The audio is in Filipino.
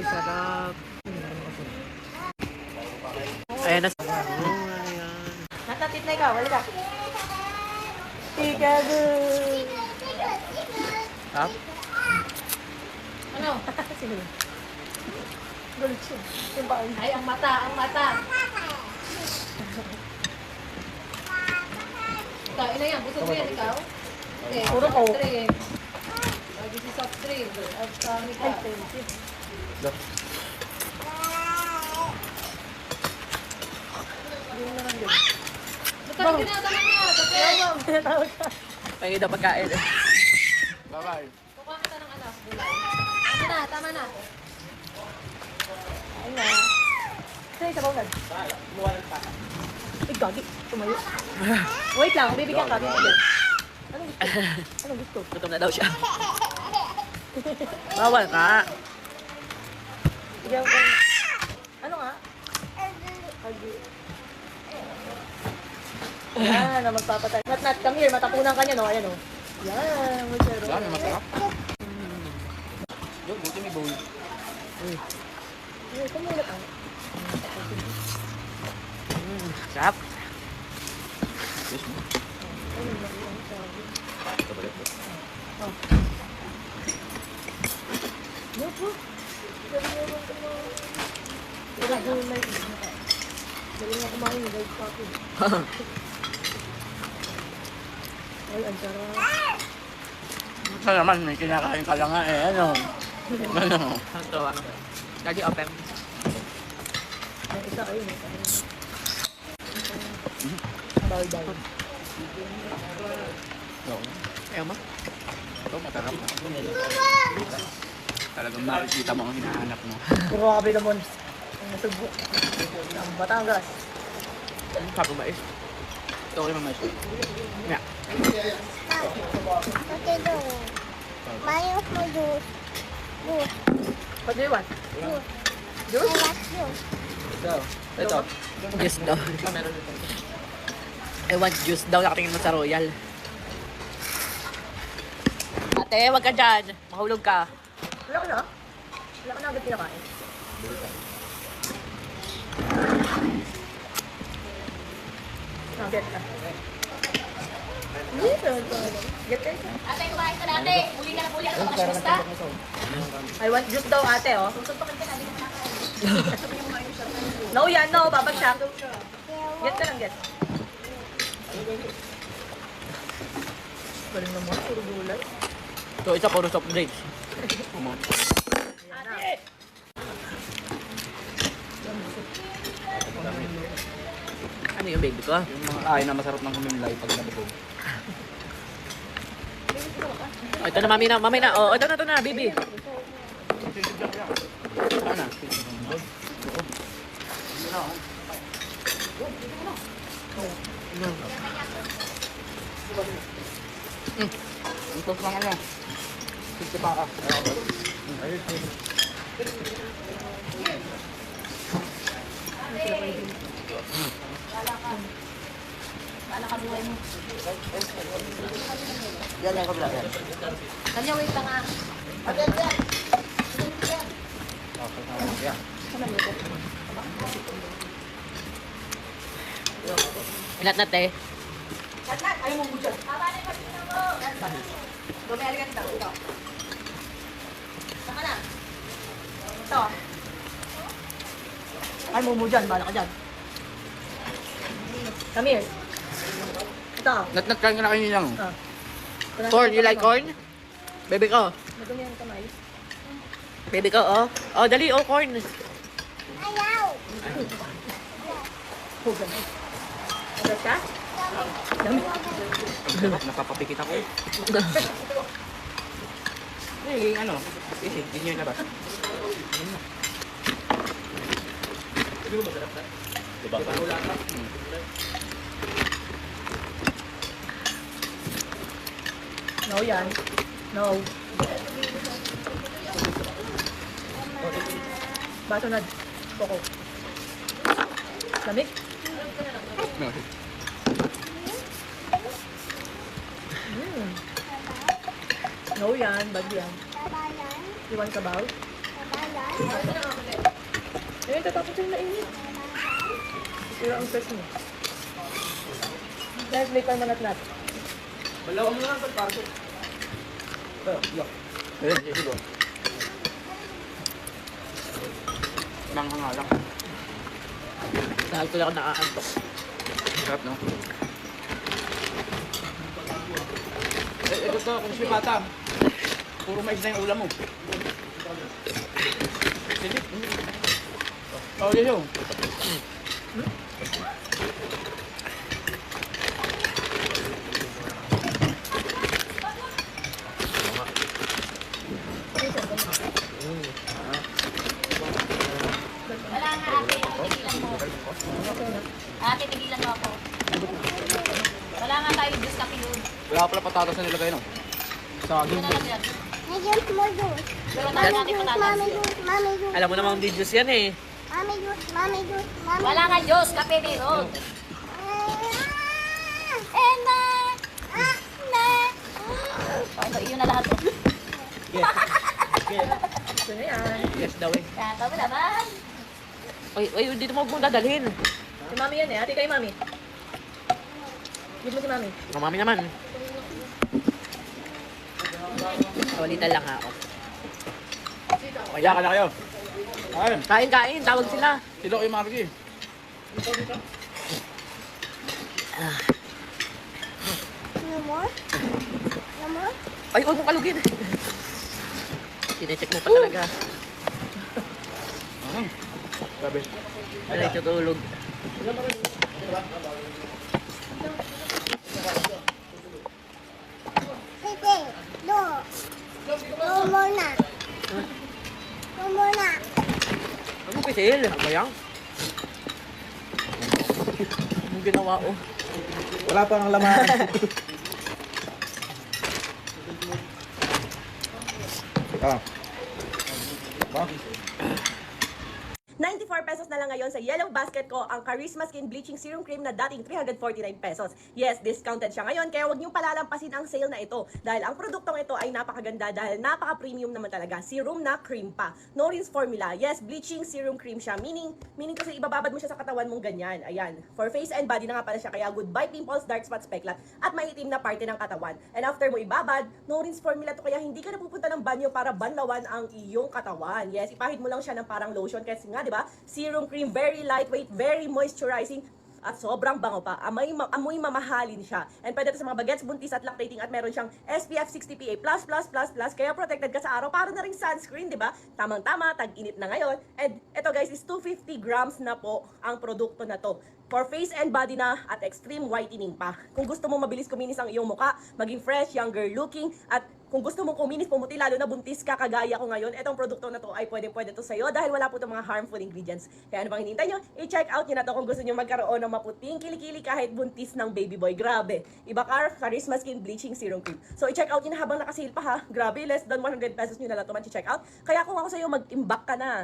sarap. Ayan na. Natatit na ikaw, wala ka. Peekaboo. Sarap. Ano? Sino yun? Gulit siya. Ay, ang mata, ang mata. Ikaw, ina yan. Busog mo yan, ikaw? Okay, Puro ko. soft drink. This is soft drink. At kami ka. Bakit tinatawag niya? Pahingin na pagkain eh. Bye-bye. Kukuha kita ng anak. Tama na, tama na. Ay na. Say, sabaw na. Ay, gagi. Tumayo. Wait lang, bibigyan ka. Bibigyan. Anong gusto? Anong gusto? Gutom na daw siya. Bawal ka. Bigyan ko. Ano nga? Agi. Yan, na magpapatay. Nat, come here. Matapunan ka niya, no? Ayan, no? Yan, masyaro. Dami, masarap. Yung buti may bowl. Ay, kumulat ang. Sarap. Yes, mo. No po. Wala ko may dali nga kumain ng guys pa ako. Ay, ang sarap. Ito naman, may kinakain ka lang nga eh. Ano? Ano? Ang tawa. Lagi open. Ang isa ayun. Bawal. Ayaw mo? Ito, masarap. Talagang makikita mo ang hinahanap mo. Grabe naman. Ang nasubok. Ang Batangas. Sabi mo mais. Ito ko yung mais. Yeah. Okay, go. Mayo mo juice. Juice. What do you want? I like juice. Ito. Juice daw. I want juice daw. Nakatingin mo sa Royal. Ate, wag ka dyan. Mahulog ka. Wala ka na? Wala ka na agad pinakain? Get ka. Get ka. Ate, kumain ka dati. Uli ka na uli ka sa basta. I want juice daw ate, oh. No yan, no. Babagsak. Get ka lang, get. Galing naman, puro gulay. So, isa puro soft drinks. Ano yung baby ko? Yung mga kain na masarap ng humimlay pag nabugog. Oh, ito na, mami na. Mami na. Oh, ito na, baby. Ano? Ito lang ano. Sige pa ka. Yan lang kabila yan. Kanya, wait lang ah. Yeah. Nat eh. Nat, ayaw mong budyan. Gumali ka dito. Ito. Saka na. Ito. Ayaw mong budyan. Bala ka dyan. Come here. Ito. Nat kain ka na kayo lang. Ah. Corn, you like corn? Baby ko. Madumi ang kamay. Baby ko, oh. Oh, dali, oh, corn. Ayaw. Hugan. Hugan ka? Dami. Napapapikit ako. Eh, ano? Isi, hindi nyo na ba? Diba ba? No yan. No. Baso na. Boko. Lamig? No. No yan. Bad yan. Kabayan. You want sabaw? Kabayan. Eh, tatapos yung mainit. Sira ang stress mo. Dahil play pa manat-nat. Balawan mo na lang sa parko. Look. Ayun, sige. Manghang nga lang. Dahil ko lang ako nakaantok. Sarap, no? Ito to, kung si Pata. Puro mais na yung ulam mo. Sige. Oh, yun. Wala nga ate, tigilan mo. Ate, tigilan mo ako. Wala nga tayo juice kape yun. Wala pala patatas na nilagay, no? Saging. Ano lang yan? May juice mo juice. Pero tayo natin patatas. Mami juice, mami juice. Alam mo namang videos yan eh. Mami juice, mami juice, mami Wala nga juice, kape meron. Emma! Ah, na! Ano, yun na lahat. Ito na yan. Yes daw eh. Kaya kami naman. Ay, dito mo kung dadalhin. Si mami yan eh, ate kay mami. Give mo si mami. Ang mami naman. Ulitan lang ako. Kaya ka na kayo. Ayun. Kain, tawag sila. Silo kayo mga bigi. No more? No more? Ay, huwag mong kalugin. Sinecheck mo pa talaga. Sabi. Diretso tulog. Sige, no. No more na. No more na. Ano mo pisil? Ano ba yan? Anong ginawa ko? Wala pa ang laman. Ah. Ba? 94 pesos na lang ngayon sa yellow basket ko ang Charisma Skin Bleaching Serum Cream na dating 349 pesos. Yes, discounted siya ngayon kaya huwag niyong palalampasin ang sale na ito dahil ang produktong ito ay napakaganda dahil napaka-premium naman talaga. Serum na cream pa. No rinse formula. Yes, bleaching serum cream siya. Meaning kasi ibababad mo siya sa katawan mong ganyan. Ayan. For face and body na nga pala siya kaya goodbye pimples, dark spots, peklat at maitim na parte ng katawan. And after mo ibabad, no rinse formula to kaya hindi ka na pupunta ng banyo para banlawan ang iyong katawan. Yes, ipahid mo lang siya ng parang lotion kasi nga, di ba? Serum cream, very lightweight, very moisturizing, at sobrang bango pa. Amoy mamahalin siya. And pwede ito sa mga bagets, buntis at lactating at meron siyang SPF 60 PA++++, kaya protected ka sa araw. Para na rin sunscreen, di ba? Tamang-tama, tag-init na ngayon. And ito guys, is 250 grams na po ang produkto na to. For face and body na at extreme whitening pa. Kung gusto mo mabilis kuminis ang iyong muka, maging fresh, younger looking, at kung gusto mong kuminis, pumuti, lalo na buntis ka, kagaya ko ngayon, etong produkto na to ay pwede to sa'yo dahil wala po itong mga harmful ingredients. Kaya ano bang hinihintay nyo? I-check out nyo na to kung gusto nyo magkaroon ng maputing kilikili kahit buntis ng baby boy. Grabe. Ibacar Charisma Skin Bleaching Serum Cream. So i-check out nyo na habang nakasale pa ha. Grabe, less than 100 pesos nyo na lang ito man check out. Kaya kung ako sa'yo, mag-imbak ka na.